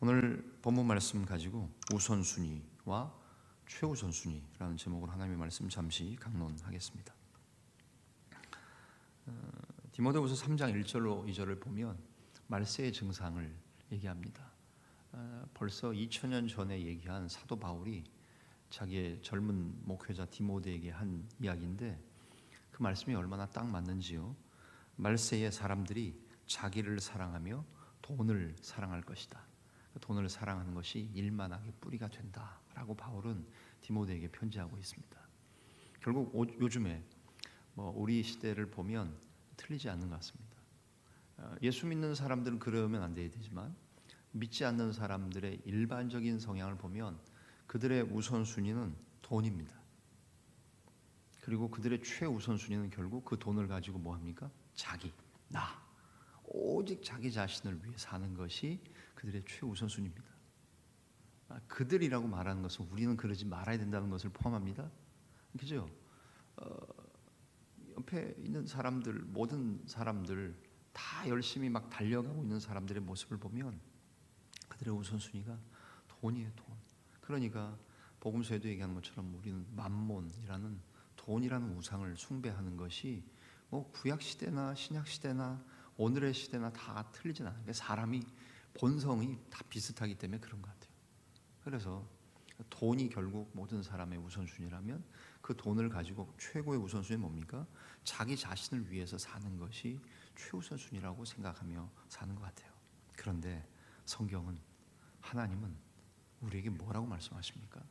오늘 본문 말씀 가지고 우선순위와 최우선순위라는 제목으로 하나님의 말씀 잠시 강론하겠습니다. 디모데후서 3장 1절로 2절을 보면 말세의 증상을 얘기합니다. 벌써 2000년 전에 얘기한 사도 바울이 자기의 젊은 목회자 디모데에게 한 이야기인데 그 말씀이 얼마나 딱 맞는지요. 말세의 사람들이 자기를 사랑하며 돈을 사랑할 것이다. 돈을 사랑하는 것이 일만하게 뿌리가 된다라고 바울은 디모데에게 편지하고 있습니다. 결국 요즘에 우리 시대를 보면 틀리지 않는 것 같습니다. 예수 믿는 사람들은 그러면 안 되지만 믿지 않는 사람들의 일반적인 성향을 보면 그들의 우선순위는 돈입니다. 그리고 그들의 최우선순위는 결국 그 돈을 가지고 뭐합니까? 자기, 나, 오직 자기 자신을 위해 사는 것이 그들의 최우선순위입니다. 그들이라고 말하는 것은 우리는 그러지 말아야 된다는 것을 포함합니다. 그죠? 옆에 있는 사람들, 모든 사람들 다 열심히 막 달려가고 있는 사람들의 모습을 보면 그들의 우선순위가 돈이에요, 돈. 그러니까 복음서에도 얘기하는 것처럼 우리는 만몬이라는 돈이라는 우상을 숭배하는 것이 구약 시대나 신약 시대나 오늘의 시대나 다 틀리진 않아요. 사람이 본성이 다 비슷하기 때문에 그런 것 같아요. 그래서 돈이 결국 모든 사람의 우선순위라면 그 돈을 가지고 최고의 우선순위는 뭡니까? 자기 자신을 위해서 사는 것이 최우선순위라고 생각하며 사는 것 같아요. 그런데 성경은, 하나님은 우리에게 뭐라고 말씀하십니까?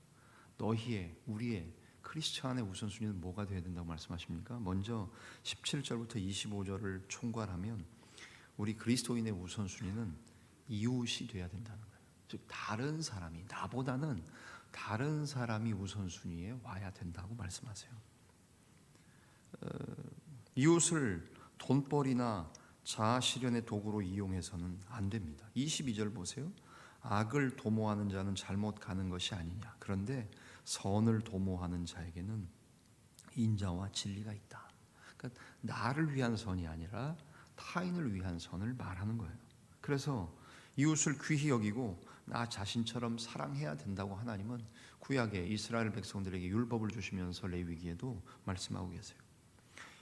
우리의 크리스천의 우선순위는 뭐가 되어야 된다고 말씀하십니까? 먼저 17절부터 25절을 총괄하면 우리 그리스도인의 우선순위는 이웃이 되어야 된다는 거예요. 즉 다른 사람이, 나보다는 다른 사람이 우선순위에 와야 된다고 말씀하세요. 이웃을 돈벌이나 자아실현의 도구로 이용해서는 안 됩니다. 22절 보세요. 악을 도모하는 자는 잘못 가는 것이 아니냐. 그런데 선을 도모하는 자에게는 인자와 진리가 있다. 그러니까 나를 위한 선이 아니라 타인을 위한 선을 말하는 거예요. 그래서 이웃을 귀히 여기고 나 자신처럼 사랑해야 된다고 하나님은 구약의 이스라엘 백성들에게 율법을 주시면서 레위기에도 말씀하고 계세요.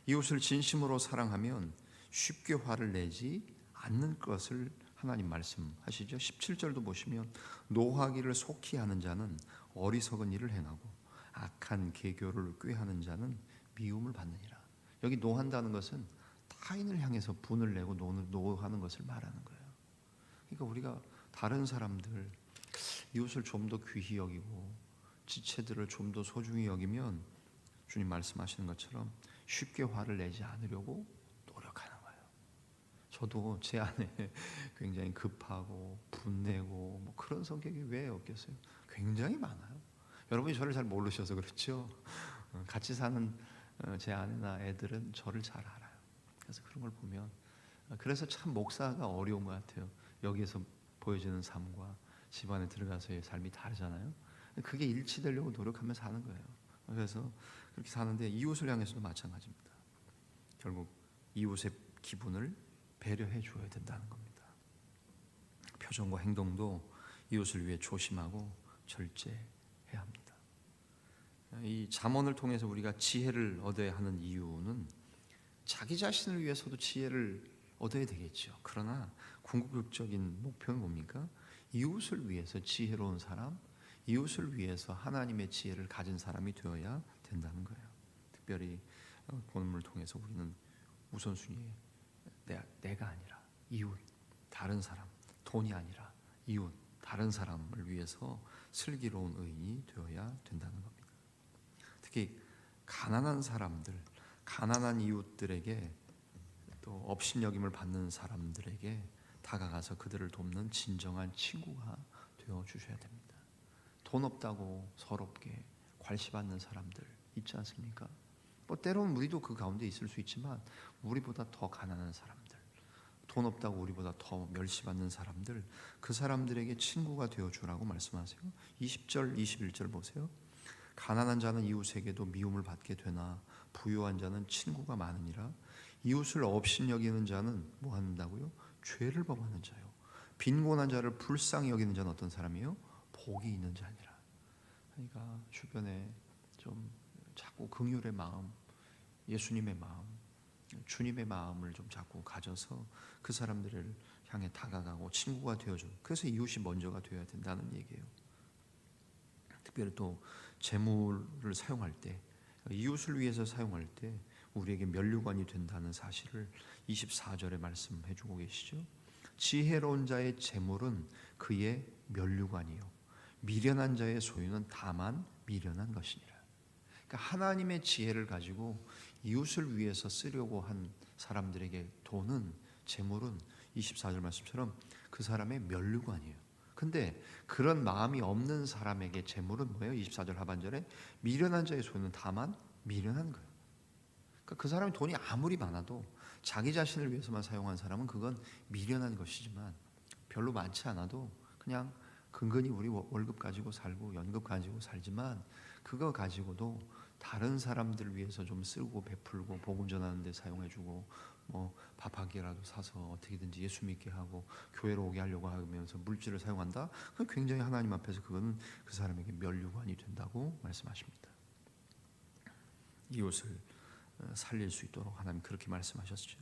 이웃을 진심으로 사랑하면 쉽게 화를 내지 않는 것을 하나님 말씀하시죠. 17절도 보시면 노하기를 속히 하는 자는 어리석은 일을 행하고 악한 계교를 꾀하는 자는 미움을 받느니라. 여기 노한다는 것은 타인을 향해서 분을 내고 노하는 것을 말하는 거예요. 그러니까 우리가 다른 사람들, 이웃을 좀 더 귀히 여기고 지체들을 좀 더 소중히 여기면 주님 말씀하시는 것처럼 쉽게 화를 내지 않으려고 노력하는 거예요. 저도 제 안에 굉장히 급하고 분내고 그런 성격이 왜 없겠어요? 굉장히 많아요. 여러분이 저를 잘 모르셔서 그렇죠. 같이 사는 제 아내나 애들은 저를 잘 알아요. 그래서 그런 걸 보면, 그래서 참 목사가 어려운 것 같아요. 여기에서 보여지는 삶과 집안에 들어가서의 삶이 다르잖아요. 그게 일치되려고 노력하며 사는 거예요. 그래서 그렇게 사는데 이웃을 향해서도 마찬가지입니다. 결국 이웃의 기분을 배려해 줘야 된다는 겁니다. 표정과 행동도 이웃을 위해 조심하고 절제해야 합니다. 이 잠언을 통해서 우리가 지혜를 얻어야 하는 이유는 자기 자신을 위해서도 지혜를 얻어야 되겠죠. 그러나 궁극적인 목표는 뭡니까? 이웃을 위해서 지혜로운 사람, 이웃을 위해서 하나님의 지혜를 가진 사람이 되어야 된다는 거예요. 특별히 본문을 통해서 우리는 우선순위에 내가 아니라 이웃, 다른 사람, 돈이 아니라 이웃, 다른 사람을 위해서 슬기로운 의인이 되어야 된다는 겁니다. 특히 가난한 사람들, 가난한 이웃들에게 또 업신여김을 받는 사람들에게 다가가서 그들을 돕는 진정한 친구가 되어 주셔야 됩니다. 돈 없다고 서럽게 괄시받는 사람들 있지 않습니까? 때로는 우리도 그 가운데 있을 수 있지만 우리보다 더 가난한 사람들, 돈 없다고 우리보다 더 멸시받는 사람들, 그 사람들에게 친구가 되어 주라고 말씀하세요. 20절, 21절 보세요. 가난한 자는 이웃에게도 미움을 받게 되나 부유한 자는 친구가 많으니라. 이웃을 업신여기는 자는 뭐 한다고요? 죄를 범하는 자요. 빈곤한 자를 불쌍히 여기는 자는 어떤 사람이에요? 복이 있는 자니라. 그러니까 주변에 좀 자꾸 긍휼의 마음, 예수님의 마음, 주님의 마음을 좀 자꾸 가져서 그 사람들을 향해 다가가고 친구가 되어줘. 그래서 이웃이 먼저가 되어야 된다는 얘기예요. 특별히 또 재물을 사용할 때, 이웃을 위해서 사용할 때 우리에게 면류관이 된다는 사실을 24절에 말씀해 주고 계시죠. 지혜로운 자의 재물은 그의 면류관이요 미련한 자의 소유는 다만 미련한 것이니라. 그러니까 하나님의 지혜를 가지고 이웃을 위해서 쓰려고 한 사람들에게 돈은, 재물은 24절 말씀처럼 그 사람의 면류관이에요. 근데 그런 마음이 없는 사람에게 재물은 뭐예요? 24절 하반절에 미련한 자의 소유는 다만 미련한 거예요. 그러니까 그 사람이 돈이 아무리 많아도 자기 자신을 위해서만 사용한 사람은 그건 미련한 것이지만, 별로 많지 않아도 그냥 근근히 우리 월급 가지고 살고 연급 가지고 살지만 그거 가지고도 다른 사람들 위해서 좀 쓰고 베풀고 복음 전하는 데 사용해주고 뭐 밥 한 끼라도 사서 어떻게든지 예수 믿게 하고 교회로 오게 하려고 하면서 물질을 사용한다? 그건 굉장히 하나님 앞에서 그거는 그 사람에게 면류관이 된다고 말씀하십니다. 이웃을 살릴 수 있도록 하나님 그렇게 말씀하셨죠.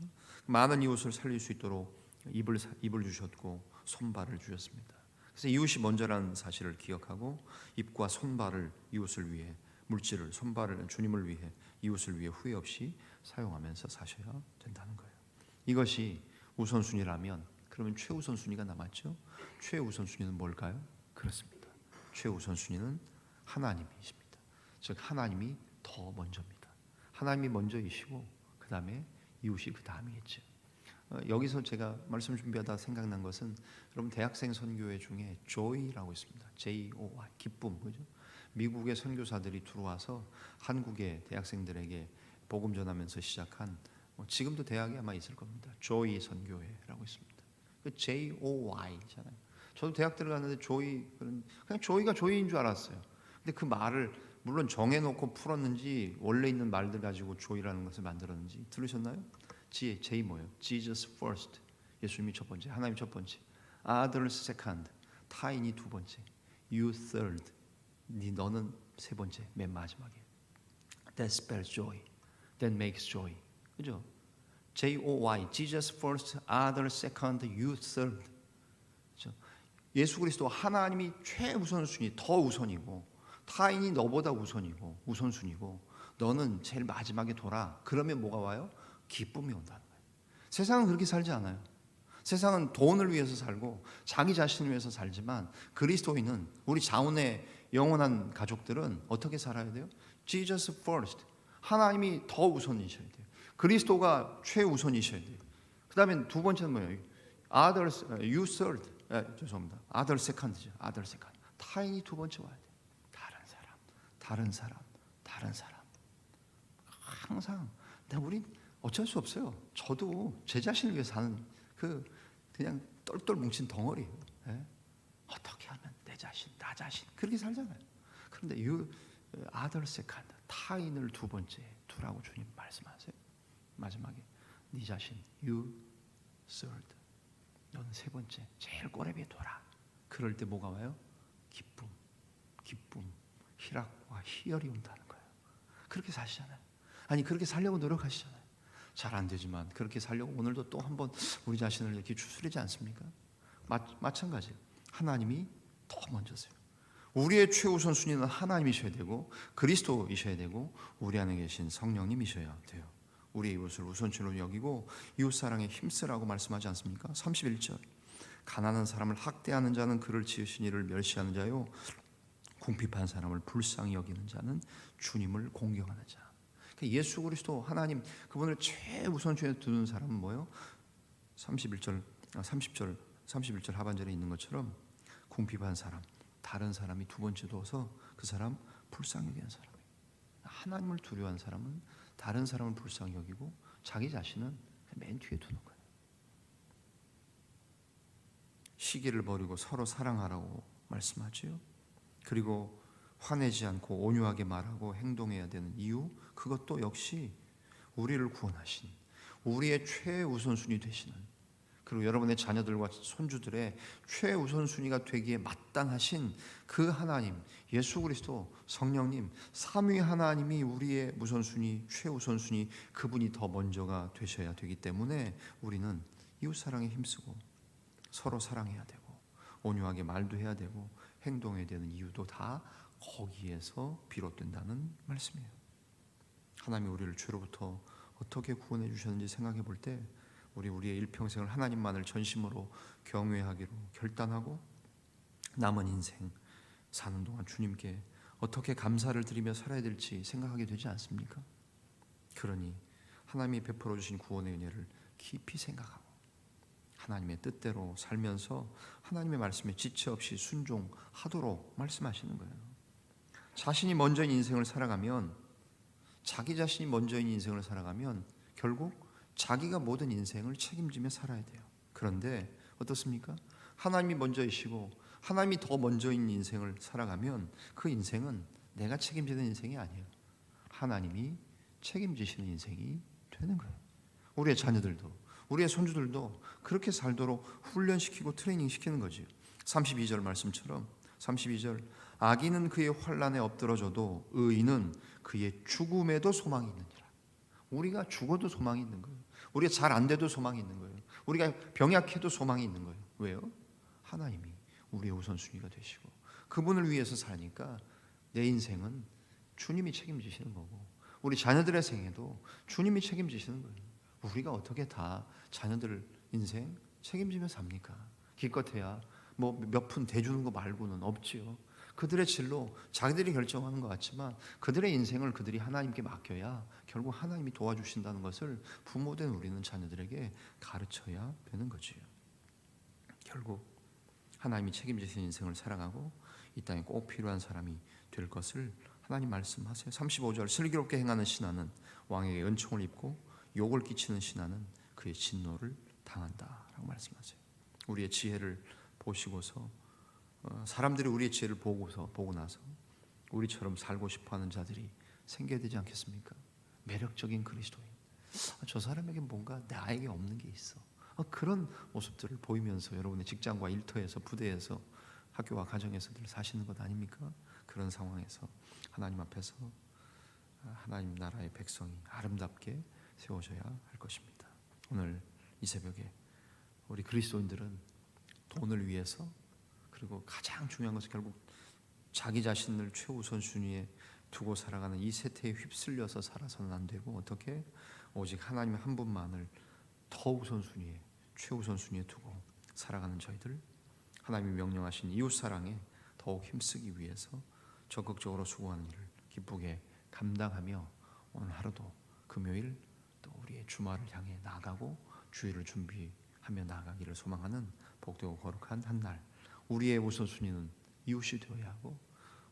많은 이웃을 살릴 수 있도록 입을 주셨고 손발을 주셨습니다. 그래서 이웃이 먼저라는 사실을 기억하고 입과 손발을 이웃을 위해, 물질을, 손발을 주님을 위해, 이웃을 위해 후회 없이 사용하면서 사셔야 된다는 거예요. 이것이 우선순위라면 그러면 최우선순위가 남았죠. 최우선순위는 뭘까요? 그렇습니다. 최우선순위는 하나님이십니다. 즉 하나님이 더 먼저입니다. 하나님이 먼저이시고 그 다음에 이웃이 그 다음이겠죠. 여기서 제가 말씀 준비하다 생각난 것은, 여러분 대학생 선교회 중에 조이라고 있습니다. J-O-Y, 기쁨, 그죠? 미국의 선교사들이 들어와서 한국의 대학생들에게 복음 전하면서 시작한, 지금도 대학에 아마 있을 겁니다. 조이 선교회라고 있습니다. 그 J-O-Y잖아요. 저도 대학 들어갔는데 조이, 그냥 조이가 조이인 줄 알았어요. 근데 그 말을 물론 정해놓고 풀었는지 원래 있는 말들 가지고 조이라는 것을 만들었는지 들으셨나요? J 뭐예요? Jesus first, 예수님이 첫 번째, 하나님 첫 번째. Others second, 타인이 두 번째. You third, 너는 세 번째, 맨 마지막에. That spells joy, that makes joy. 그죠? J-O-Y, Jesus first, others second, you third. 그죠? 예수 그리스도 하나님이 최우선순위, 더 우선이고 타인이 너보다 우선이고 우선순위고 너는 제일 마지막에 돌아. 그러면 뭐가 와요? 기쁨이 온다는 거예요. 세상은 그렇게 살지 않아요. 세상은 돈을 위해서 살고 자기 자신을 위해서 살지만 그리스도인은, 우리 자원의 영원한 가족들은 어떻게 살아야 돼요? Jesus first. 하나님이 더 우선이셔야 돼요. 그리스도가 최우선이셔야 돼요. 그 다음에 두 번째는 뭐예요? Others, you third. 죄송합니다. Others second죠. Others second. 타인이 두 번째 와야 돼요. 다른 사람. 항상. 근데 우린 어쩔 수 없어요. 저도 제 자신을 위해 사는 그냥 똘똘 뭉친 덩어리예요. 네? 어떻게 하면 나 자신 그렇게 살잖아요. 그런데 other second, 타인을 두 번째 두라고 주님 말씀하세요. 마지막에 네 자신 you third, 너는 세 번째, 제일 꼬레비에 둬라. 그럴 때 뭐가 와요? 기쁨, 희락과 희열이 온다는 거예요. 그렇게 사시잖아요. 아니 그렇게 살려고 노력하시잖아요. 잘 안 되지만 그렇게 살려고 오늘도 또 한번 우리 자신을 이렇게 추스리지 않습니까? 마찬가지예요. 하나님이 더 먼저세요. 우리의 최우선 순위는 하나님이셔야 되고 그리스도이셔야 되고 우리 안에 계신 성령님이셔야 돼요. 우리의 이웃을 우선순위로 여기고 이웃사랑에 힘쓰라고 말씀하지 않습니까? 31절, 가난한 사람을 학대하는 자는 그를 지으신 이를 멸시하는 자요, 궁핍한 사람을 불쌍히 여기는 자는 주님을 공경하는 자. 예수 그리스도 하나님 그분을 최우선순위에 두는 사람은 뭐예요? 31절 하반절에 있는 것처럼 궁핍한 사람, 다른 사람이 두 번째 둬서 그 사람 불쌍히 여기는 사람이에요. 하나님을 두려워하는 사람은 다른 사람을 불쌍히 여기고 자기 자신은 맨 뒤에 두는 거예요. 시기를 버리고 서로 사랑하라고 말씀하지요. 그리고 화내지 않고 온유하게 말하고 행동해야 되는 이유, 그것도 역시 우리를 구원하신 우리의 최우선순위 되시는 그리고 여러분의 자녀들과 손주들의 최우선순위가 되기에 마땅하신 그 하나님, 예수 그리스도, 성령님, 삼위 하나님이 우리의 우선순위, 최우선순위, 그분이 더 먼저가 되셔야 되기 때문에 우리는 이웃사랑에 힘쓰고 서로 사랑해야 되고 온유하게 말도 해야 되고 행동해야 되는 이유도 다 거기에서 비롯된다는 말씀이에요. 하나님이 우리를 죄로부터 어떻게 구원해 주셨는지 생각해 볼 때 우리의 일평생을 하나님만을 전심으로 경외하기로 결단하고 남은 인생 사는 동안 주님께 어떻게 감사를 드리며 살아야 될지 생각하게 되지 않습니까? 그러니 하나님이 베풀어 주신 구원의 은혜를 깊이 생각하고 하나님의 뜻대로 살면서 하나님의 말씀에 지체 없이 순종하도록 말씀하시는 거예요. 자신이 먼저인 인생을 살아가면, 자기 자신이 먼저인 인생을 살아가면 결국 자기가 모든 인생을 책임지며 살아야 돼요. 그런데 어떻습니까? 하나님이 먼저이시고 하나님이 더 먼저인 인생을 살아가면 그 인생은 내가 책임지는 인생이 아니에요. 하나님이 책임지시는 인생이 되는 거예요. 우리의 자녀들도 우리의 손주들도 그렇게 살도록 훈련시키고 트레이닝 시키는 거지. 32절 말씀처럼 32절 악인은 그의 환난에 엎드러져도 의인은 그의 죽음에도 소망이 있느니라. 우리가 죽어도 소망이 있는 거예요. 우리가 잘 안 돼도 소망이 있는 거예요. 우리가 병약해도 소망이 있는 거예요. 왜요? 하나님이 우리의 우선순위가 되시고 그분을 위해서 사니까 내 인생은 주님이 책임지시는 거고 우리 자녀들의 생애도 주님이 책임지시는 거예요. 우리가 어떻게 다 자녀들 인생 책임지며 삽니까? 기껏해야 뭐 몇 푼 대주는 거 말고는 없지요. 그들의 진로 자기들이 결정하는 것 같지만 그들의 인생을 그들이 하나님께 맡겨야 결국 하나님이 도와주신다는 것을 부모된 우리는 자녀들에게 가르쳐야 되는 거지요. 결국 하나님이 책임지신 인생을 살아가고 이 땅에 꼭 필요한 사람이 될 것을 하나님 말씀하세요. 35절 슬기롭게 행하는 신하는 왕에게 은총을 입고 욕을 끼치는 신하는 그의 진노를 당한다라고 말씀하세요. 우리의 지혜를 보시고서 사람들이 우리의 지혜를 보고 나서 우리처럼 살고 싶어하는 자들이 생겨야 되지 않겠습니까? 매력적인 그리스도인. 저 사람에게 뭔가 나에게 없는 게 있어. 그런 모습들을 보이면서 여러분의 직장과 일터에서 부대에서 학교와 가정에서 늘 사시는 것 아닙니까? 그런 상황에서 하나님 앞에서 하나님 나라의 백성이 아름답게 세워져야 할 것입니다. 오늘 이 새벽에 우리 그리스도인들은 돈을 위해서 그리고 가장 중요한 것은 결국 자기 자신을 최우선순위에 두고 살아가는 이 세태에 휩쓸려서 살아서는 안 되고 어떻게 오직 하나님 한 분만을 더 우선순위에 최우선순위에 두고 살아가는 저희들 하나님이 명령하신 이웃사랑에 더욱 힘쓰기 위해서 적극적으로 수고하는 일을 기쁘게 감당하며 오늘 하루도 금요일 또 우리의 주말을 향해 나가고 주일을 준비하며 나가기를 소망하는 복되고 거룩한 한 날 우리의 우선순위는 이웃이 되어야 하고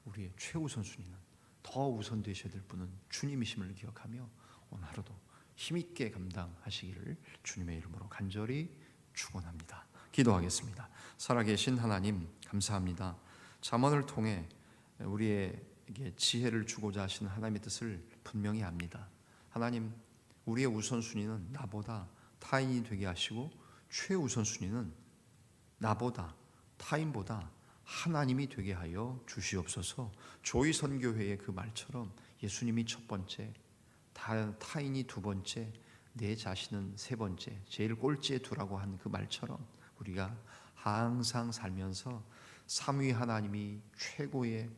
우리의 최우선순위는 더 우선 되셔야 될 분은 주님이심을 기억하며 오늘 하루도 힘있게 감당하시기를 주님의 이름으로 간절히 축원합니다. 기도하겠습니다. 살아계신 하나님 감사합니다. 잠언을 통해 우리에게 지혜를 주고자 하시는 하나님의 뜻을 분명히 압니다. 하나님 우리의 우선순위는 나보다 타인이 되게 하시고 최우선순위는 나보다 타인보다 하나님이 되게 하여 주시옵소서. 조이선교회의 그 말처럼 예수님이 첫 번째, 타인이 두 번째, 내 자신은 세 번째, 제일 꼴찌에 두라고 한 그 말처럼 우리가 항상 살면서 삼위 하나님이 최고의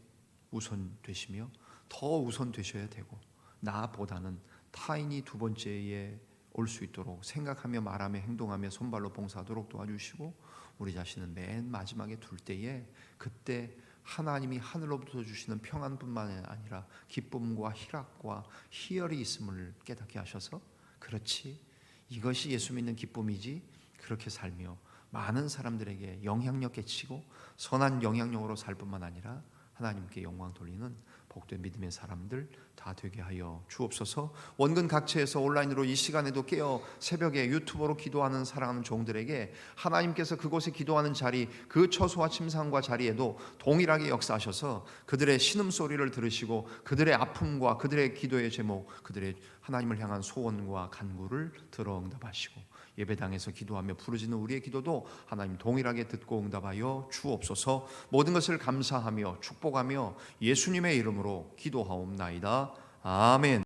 우선 되시며 더 우선 되셔야 되고 나보다는 타인이 두 번째에 올 수 있도록 생각하며 말하며 행동하며 손발로 봉사하도록 도와주시고 우리 자신은 맨 마지막에 둘 때에 그때 하나님이 하늘로부터 주시는 평안뿐만 아니라 기쁨과 희락과 희열이 있음을 깨닫게 하셔서 그렇지 이것이 예수 믿는 기쁨이지 그렇게 살며 많은 사람들에게 영향력 끼치고 선한 영향력으로 살 뿐만 아니라 하나님께 영광 돌리는 복된 믿음의 사람들 다 되게 하여 주옵소서. 원근 각처에서 온라인으로 이 시간에도 깨어 새벽에 유튜브로 기도하는 사랑하는 종들에게 하나님께서 그곳에 기도하는 자리 그 처소와 침상과 자리에도 동일하게 역사하셔서 그들의 신음소리를 들으시고 그들의 아픔과 그들의 기도의 제목 그들의 하나님을 향한 소원과 간구를 들어 응답하시고 예배당에서 기도하며 부르짖는 우리의 기도도 하나님 동일하게 듣고 응답하여 주옵소서. 모든 것을 감사하며 축복하며 예수님의 이름으로 기도하옵나이다. 아멘.